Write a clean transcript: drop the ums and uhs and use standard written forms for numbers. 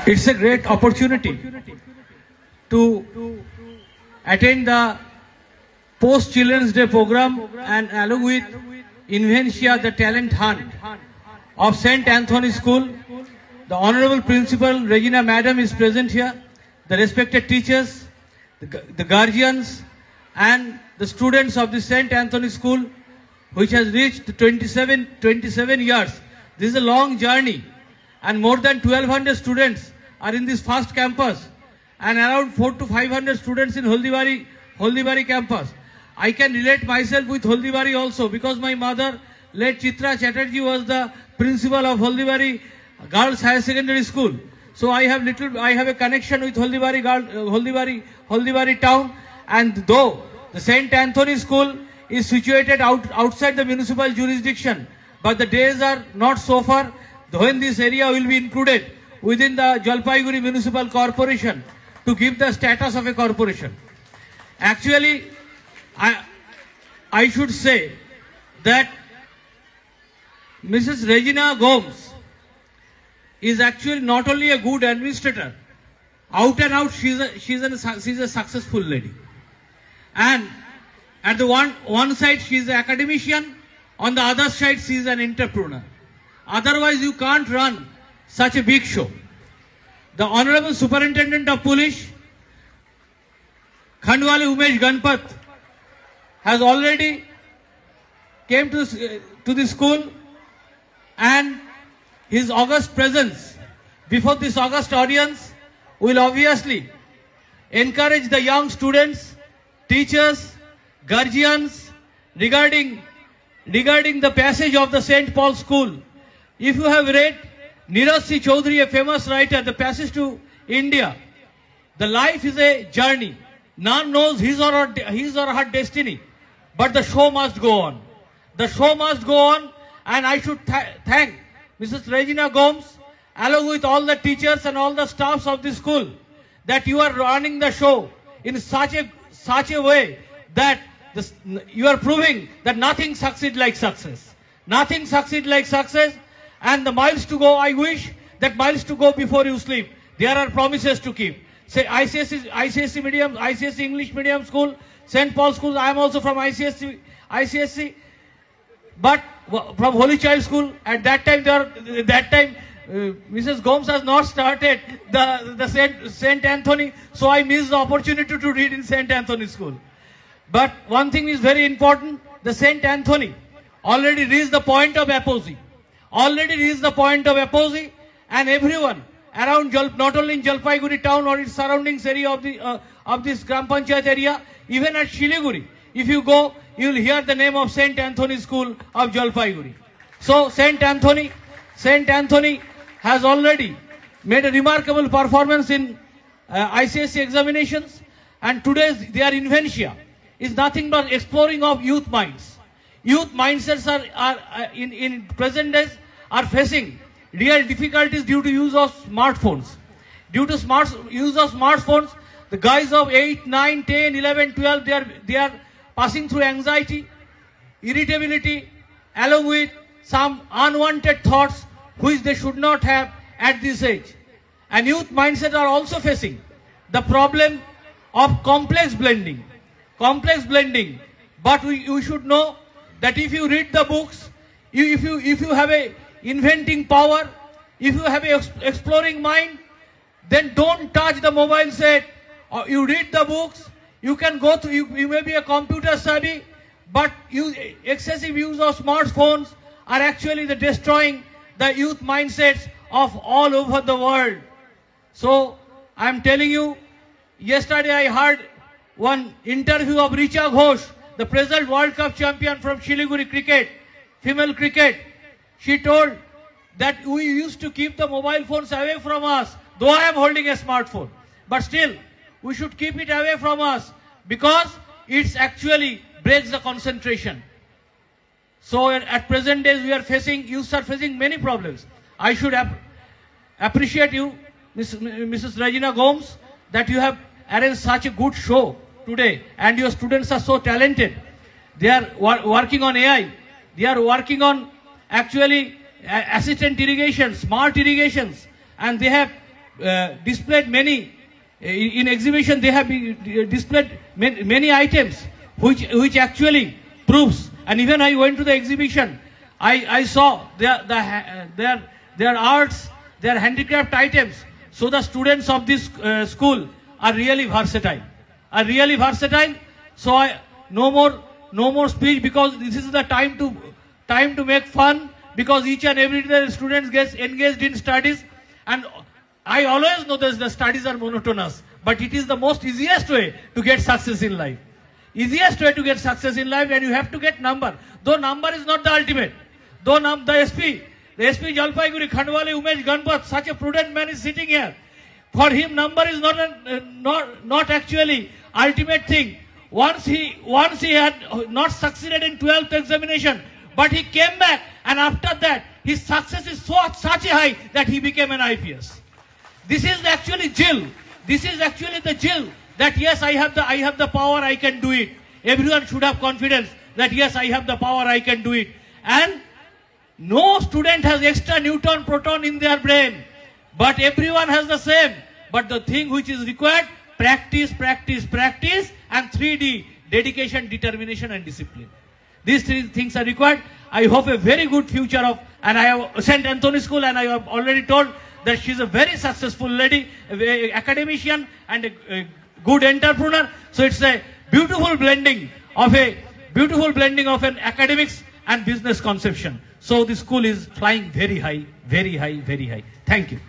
It's a great opportunity to attend the Post Children's Day program and along with Inventia the Talent Hunt of St. Anthony School. The Honorable Principal Regina Madam is present here. The respected teachers, the guardians and the students of the St. Anthony School, which has reached 27 years. This is a long journey and more than 1200 students are in this first campus and around 400 to 500 students in Holdibari campus. I can relate myself with Holdibari also because my mother, late Chitra Chatterjee, was the principal of Holdibari Girls Higher Secondary School. So I have a connection with Holdibari town, and though the St. Anthony School is situated outside the municipal jurisdiction, but the days are not so far when this area will be included within the Jalpaiguri Municipal Corporation to give the status of a corporation. Actually, I should say that Mrs. Regina Gomes is actually not only a good administrator, out and out she's a successful lady. And at the one side she is an academician, on the other side she is an entrepreneur. Otherwise you can't run such a big show. The Honorable Superintendent of Police, Khandwali Umesh Ganpat, has already came to the school, and his august presence before this august audience will obviously encourage the young students, teachers, guardians regarding the passage of the St. Paul's School. If you have read Neeraj C. Chaudhary, a famous writer, The Passage to India, the life is a journey. None knows his or her destiny, but the show must go on. The show must go on, and I should thank Mrs. Regina Gomes, along with all the teachers and all the staffs of the school, that you are running the show in such a way that you are proving that nothing succeeds like success. Nothing succeeds like success. And the miles to go, I wish that miles to go before you sleep. There are promises to keep. Say ICSE medium, ICSE English medium school, St. Paul's School. I am also from ICSE, but from Holy Child School. At that time, Mrs. Gomes has not started the St. Anthony, so I missed the opportunity to read in St. Anthony School. But one thing is very important: the St. Anthony already reached the point of apogee. And everyone around, not only in Jalpaiguri town or its surroundings area of this Gram Panchayat area, even at Shiliguri, if you go, you will hear the name of St. Anthony School of Jalpaiguri. So St. Anthony has already made a remarkable performance in ICSE examinations, and today's their invention is nothing but exploring of youth minds. Youth mindsets are in present days are facing real difficulties due to use of smartphones. Due to use of smartphones, the guys of 8, 9, 10, 11, 12, they are passing through anxiety, irritability, along with some unwanted thoughts which they should not have at this age. And youth mindsets are also facing the problem of complex blending. But you should know that if you read the books, if you have a inventing power, if you have a exploring mind, then don't touch the mobile set. Or you read the books, you can go through, you may be a computer study, but excessive use of smartphones are actually destroying the youth mindsets of all over the world. So I am telling you, yesterday I heard one interview of Richa Ghosh, the present World Cup champion from Shiliguri cricket, female cricket. She told that we used to keep the mobile phones away from us, though I am holding a smartphone. But still, we should keep it away from us because it actually breaks the concentration. So at present days, youth are facing many problems. I should appreciate you, Mrs. Regina Gomes, that you have arranged such a good show today, and your students are so talented. They are working on AI. They are working on actually assistant irrigation, smart irrigations, and they have displayed many, in exhibition they have displayed many items which actually proves. And even I went to the exhibition, I saw their arts, their handicraft items. So the students of this school are really versatile. So no more speech, because this is the time to make fun, because each and every day the students get engaged in studies. And I always know that the studies are monotonous, but it is the most easiest way to get success in life. And you have to get number. Though number is not the ultimate. Though the SP Jalpaiguri, Khandwale, Umesh Ganpat, such a prudent man is sitting here. For him, number is not actually ultimate thing. Once he had not succeeded in 12th examination, but he came back, and after that, his success is such a high that he became an IPS. This is actually Jill. This is actually the Jill that yes, I have the power, I can do it. Everyone should have confidence that yes, I have the power, I can do it. And no student has extra neutron proton in their brain, but everyone has the same. But the thing which is required, practice, and 3D, dedication, determination and discipline. These three things are required. I hope a very good future of, and I have St. Anthony School, and I have already told that she's a very successful lady, a academician and a good entrepreneur. So it's a beautiful blending of an academics and business conception. So the school is flying very high. Thank you.